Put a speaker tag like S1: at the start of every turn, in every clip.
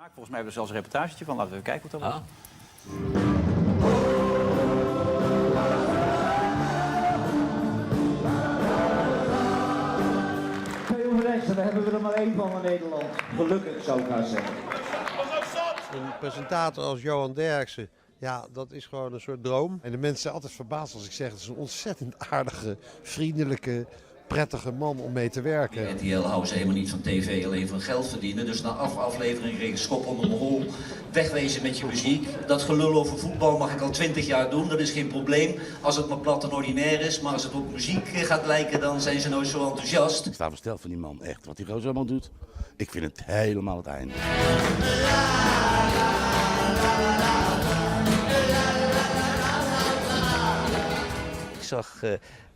S1: Volgens mij hebben we er zelfs een reportagetje van. Laten we even kijken wat dat was.
S2: Veel mensen, daar hebben we er maar één van in Nederland. Gelukkig zou ik haar zeggen.
S3: Een presentator als Johan Derksen, ja, dat is gewoon een soort droom. En de mensen zijn altijd verbaasd als ik zeg, het is een ontzettend aardige, vriendelijke, prettige man om mee te werken.
S4: RTL houden ze helemaal niet van tv, alleen van geld verdienen. Dus na aflevering kreeg ik schop onder mijn hol. Wegwezen met je muziek. Dat gelul over voetbal mag ik al 20 jaar doen, dat is geen probleem. Als het maar plat en ordinair is, maar als het op muziek gaat lijken, dan zijn ze nooit zo enthousiast.
S5: Ik sta versteld van die man, echt. Wat die gozer allemaal doet. Ik vind het helemaal het einde.
S6: Ik zag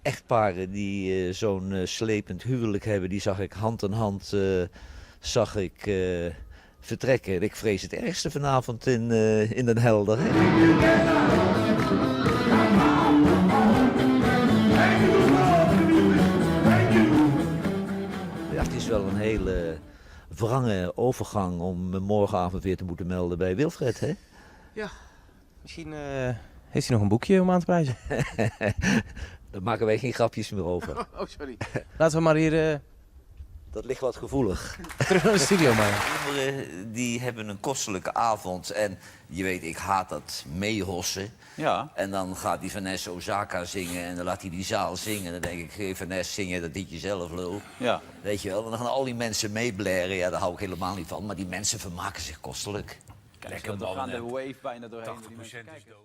S6: echtparen die zo'n slepend huwelijk hebben, die zag ik hand in hand vertrekken. Ik vrees het ergste vanavond in Den Helder. Hè? Ja, het is wel een hele wrange overgang om me morgenavond weer te moeten melden bij Wilfred, hè?
S7: Ja, misschien heeft hij nog een boekje om aan te prijzen.
S6: Daar maken wij geen grapjes meer over.
S7: Oh, sorry. Laten we maar hier
S6: Dat ligt wat gevoelig.
S7: terug naar de studio maar.
S6: Anderen die hebben een kostelijke avond en je weet, ik haat dat meehossen.
S1: Ja.
S6: En dan gaat die Vanessa Osaka zingen en dan laat hij die zaal zingen. Dan denk ik, hey, Vanessa, zing je dat liedje zelf, lul.
S1: Ja.
S6: Weet je wel, en dan gaan al die mensen meeblaren. Ja, daar hou ik helemaal niet van, maar die mensen vermaken zich kostelijk.
S1: Kijk, we gaan de wave bijna doorheen. 80% is dood.